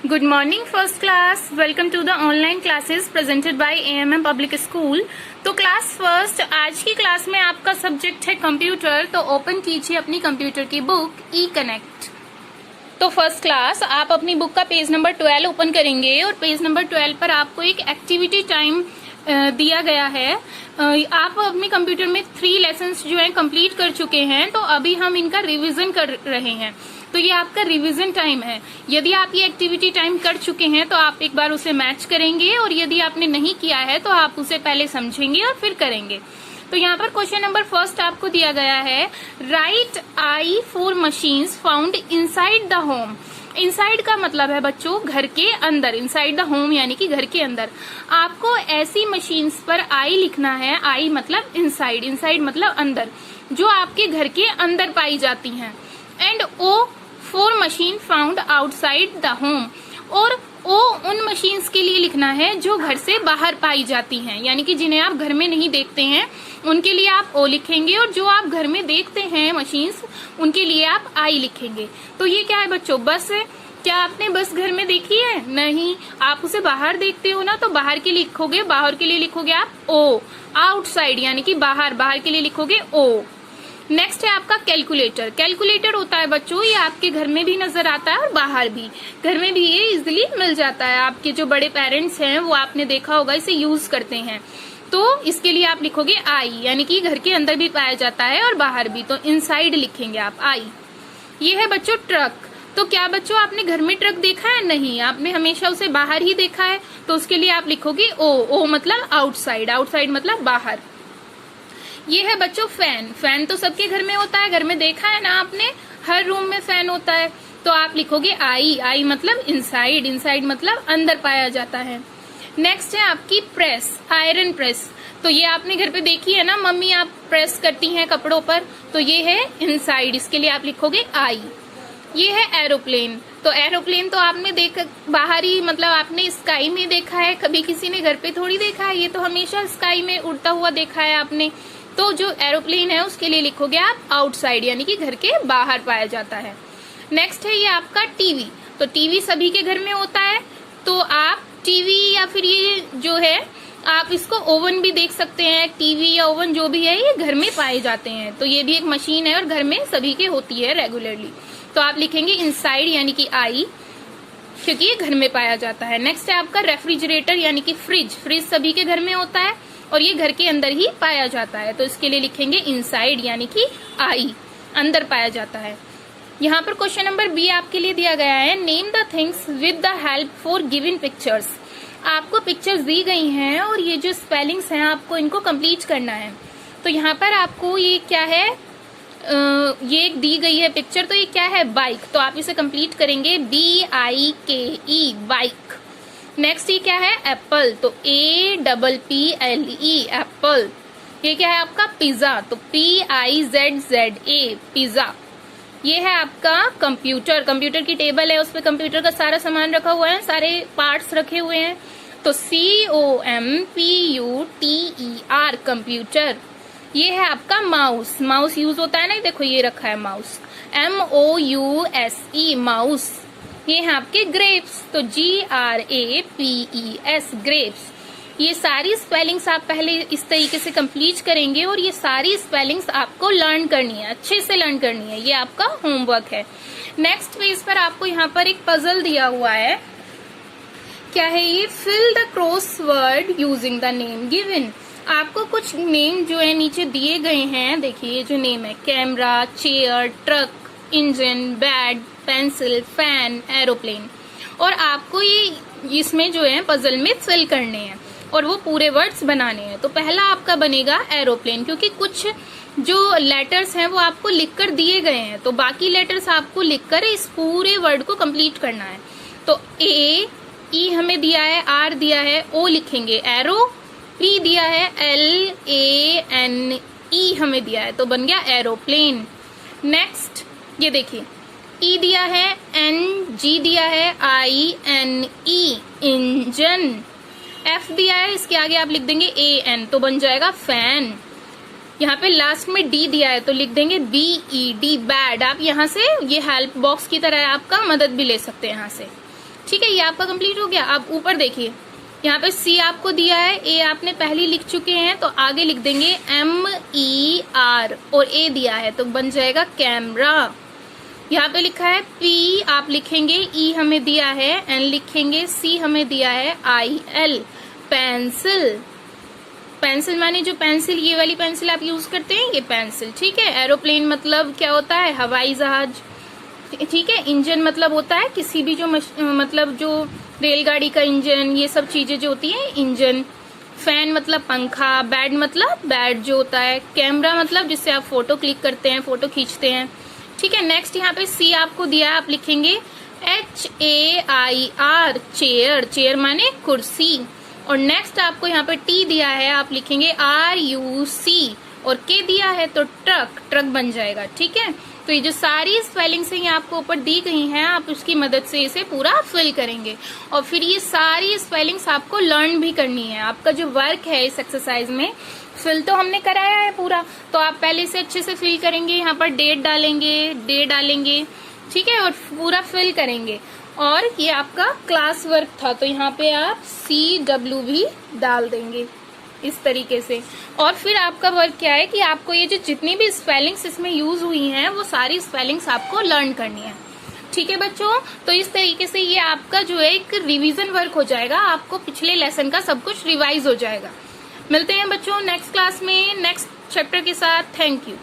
Good morning first class. Welcome to the online classes presented by AMM Public School. तो class first आज की class में आपका subject है कंप्यूटर। तो ओपन कीजिए अपनी कंप्यूटर की बुक ई कनेक्ट। तो फर्स्ट क्लास आप अपनी बुक का पेज नंबर 12 ओपन करेंगे और पेज नंबर 12 पर आपको एक एक्टिविटी टाइम दिया गया है। आप अपने कंप्यूटर में 3 लेसन्स जो है कंप्लीट कर चुके हैं, तो अभी हम इनका रिवीजन कर रहे हैं। तो ये आपका रिवीजन टाइम है। यदि आप ये एक्टिविटी टाइम कर चुके हैं तो आप एक बार उसे मैच करेंगे, और यदि आपने नहीं किया है तो आप उसे पहले समझेंगे और फिर करेंगे। तो यहाँ पर क्वेश्चन नंबर फर्स्ट आपको दिया गया है, right I 4 machines found inside the home. Inside का मतलब है बच्चों घर के अंदर, इनसाइड द होम यानी कि घर के अंदर। आपको ऐसी मशीन्स पर आई लिखना है। आई मतलब इनसाइड, इनसाइड मतलब अंदर, जो आपके घर के अंदर पाई जाती हैं। And oh 4 machine found outside the home, और ओ उन मशीन्स के लिए लिखना है जो घर से बाहर पाई जाती हैं, यानी कि जिन्हें आप घर में नहीं देखते हैं उनके लिए आप ओ लिखेंगे, और जो आप घर में देखते हैं मशीन्स उनके लिए आप आई लिखेंगे। तो ये क्या है बच्चों? बस है। क्या आपने बस घर में देखी है? नहीं, आप उसे बाहर देखते हो ना, तो बाहर के लिए लिखोगे, बाहर के लिए लिखोगे आप ओ। आउटसाइड यानी कि बाहर, बाहर के लिए लिखोगे ओ। नेक्स्ट है आपका कैलकुलेटर। कैलकुलेटर होता है बच्चों, ये आपके घर में भी नजर आता है और बाहर भी। घर में भी ये इजिली मिल जाता है। आपके जो बड़े पेरेंट्स हैं वो आपने देखा होगा इसे यूज करते हैं। तो इसके लिए आप लिखोगे आई, यानी कि घर के अंदर भी पाया जाता है और बाहर भी, तो इनसाइड लिखेंगे आप आई। ये है बच्चों ट्रक। तो क्या बच्चों आपने घर में ट्रक देखा है? नहीं, आपने हमेशा उसे बाहर ही देखा है, तो उसके लिए आप लिखोगे ओ। ओ मतलब आउटसाइड, आउटसाइड मतलब बाहर। ये है बच्चों फैन। फैन तो सबके घर में होता है, घर में देखा है ना आपने, हर रूम में फैन होता है, तो आप लिखोगे आई। आई मतलब इनसाइड, इनसाइड मतलब अंदर पाया जाता है। नेक्स्ट है आपकी प्रेस, आयरन प्रेस। तो ये आपने घर पे देखी है ना, मम्मी आप प्रेस करती हैं कपड़ों पर, तो ये है इनसाइड, इसके लिए आप लिखोगे आई। ये है एरोप्लेन। तो एरोप्लेन तो आपने बाहर ही, मतलब आपने स्काई में देखा है, कभी किसी ने घर पे थोड़ी देखा है, ये तो हमेशा स्काई में उड़ता हुआ देखा है आपने। तो जो एरोप्लेन है उसके लिए लिखोगे आप आउटसाइड, यानी कि घर के बाहर पाया जाता है। नेक्स्ट है ये आपका टीवी। तो टीवी सभी के घर में होता है, तो आप टीवी या फिर ये जो है आप इसको ओवन भी देख सकते हैं। टीवी या ओवन जो भी है ये घर में पाए जाते हैं, तो ये भी एक मशीन है और घर में सभी के होती है रेगुलरली। तो आप लिखेंगे इनसाइड यानी कि आई, क्योंकि ये घर में पाया जाता है। नेक्स्ट है आपका रेफ्रिजरेटर यानी कि फ्रिज। फ्रिज सभी के घर में होता है और ये घर के अंदर ही पाया जाता है, तो इसके लिए लिखेंगे इनसाइड यानी कि आई, अंदर पाया जाता है। यहाँ पर क्वेश्चन नंबर बी आपके लिए दिया गया है, name the things with the help for given pictures. आपको पिक्चर्स दी गई हैं और ये जो स्पेलिंग्स हैं आपको इनको कंप्लीट करना है। तो यहाँ पर आपको ये क्या है, ये एक दी गई है पिक्चर, तो ये क्या है? बाइक। तो आप इसे कंप्लीट करेंगे BIKE, बाइक। नेक्स्ट ये क्या है? एप्पल। तो APPLE, एप्पल। ये क्या है आपका? पिज्जा। तो PIZZA, पिज्जा। ये है आपका कंप्यूटर। कंप्यूटर की टेबल है, उस पर कंप्यूटर का सारा सामान रखा हुआ है, सारे पार्ट्स रखे हुए हैं। तो COMPUTER, कंप्यूटर। ये है आपका माउस। माउस यूज होता है ना, देखो ये रखा है माउस, MOUSE, माउस। ये है आपके ग्रेप्स। तो GRAPES, ग्रेप्स। ये सारी स्पेलिंग्स आप पहले इस तरीके से कंप्लीट करेंगे और ये सारी स्पेलिंग्स आपको लर्न करनी है, अच्छे से लर्न करनी है, ये आपका होमवर्क है। नेक्स्ट पेज पर आपको यहाँ पर एक पजल दिया हुआ है। क्या है ये? Fill the crossword using the name given. आपको कुछ नेम जो है नीचे दिए गए हैं, देखिए ये जो नेम है, camera, chair, truck, engine, bat, pencil, fan, aeroplane, और आपको ये इसमें जो है पजल में फिल करने हैं और वो पूरे वर्ड्स बनाने हैं। तो पहला आपका बनेगा एरोप्लेन, क्योंकि कुछ जो लेटर्स हैं वो आपको लिखकर दिए गए हैं, तो बाकी लेटर्स आपको लिखकर इस पूरे वर्ड को कंप्लीट करना है। तो E हमें दिया है, R दिया है, O लिखेंगे, एरो। P दिया है, LANE हमें दिया है, तो बन गया एरोप्लेन। नेक्स्ट ये देखिए, E दिया है, NG दिया है, INE, इंजन। F दिया है, इसके आगे आप लिख देंगे AN, तो बन जाएगा फैन। यहाँ पे लास्ट में D दिया है, तो लिख देंगे BED, बैड। आप यहाँ से ये हेल्प बॉक्स की तरह आपका मदद भी ले सकते हैं यहाँ से। ठीक है, ये आपका कंप्लीट हो गया। अब ऊपर देखिए, यहाँ पे सी आपको दिया है, ए आपने पहले लिख चुके हैं, तो आगे लिख देंगे MER और ए दिया है तो बन जाएगा कैमरा। यहाँ पे लिखा है पी, आप लिखेंगे ई हमें दिया है, एन लिखेंगे, सी हमें दिया है IL पेंसिल। पेंसिल माने जो पेंसिल, ये वाली पेंसिल आप यूज करते हैं, ये पेंसिल। ठीक है, एरोप्लेन मतलब क्या होता है, हवाई जहाज। ठीक है, इंजन मतलब होता है किसी भी जो मतलब जो रेलगाड़ी का इंजन, ये सब चीजें जो होती है इंजन। फैन मतलब पंखा, बैट मतलब बैट जो होता है, कैमरा मतलब जिससे आप फोटो क्लिक करते हैं, फोटो खींचते हैं। ठीक है, नेक्स्ट यहाँ पे सी आपको दिया है, आप लिखेंगे HAIR चेयर, चेयर माने कुर्सी। और नेक्स्ट आपको यहाँ पे टी दिया है, आप लिखेंगे RUC और के दिया है तो ट्रक, ट्रक बन जाएगा। ठीक है, तो ये जो सारी स्पेलिंग्स हैं ये आपको ऊपर दी गई हैं, आप उसकी मदद से इसे पूरा फिल करेंगे और फिर ये सारी स्पेलिंग्स आपको लर्न भी करनी है। आपका जो वर्क है इस एक्सरसाइज में, फिल तो हमने कराया है पूरा, तो आप पहले से अच्छे से फिल करेंगे। यहाँ पर डेट डालेंगे, डे डालेंगे, ठीक है, और पूरा फिल करेंगे। और ये आपका क्लास वर्क था, तो यहाँ पे आप CW भी डाल देंगे इस तरीके से। और फिर आपका वर्क क्या है कि आपको ये जो जितनी भी स्पेलिंग्स इसमें यूज हुई हैं वो सारी स्पेलिंग्स आपको लर्न करनी है। ठीक है बच्चों, तो इस तरीके से ये आपका जो है एक रिवीजन वर्क हो जाएगा, आपको पिछले लेसन का सब कुछ रिवाइज हो जाएगा। मिलते हैं बच्चों नेक्स्ट क्लास में नेक्स्ट चैप्टर के साथ। Thank you.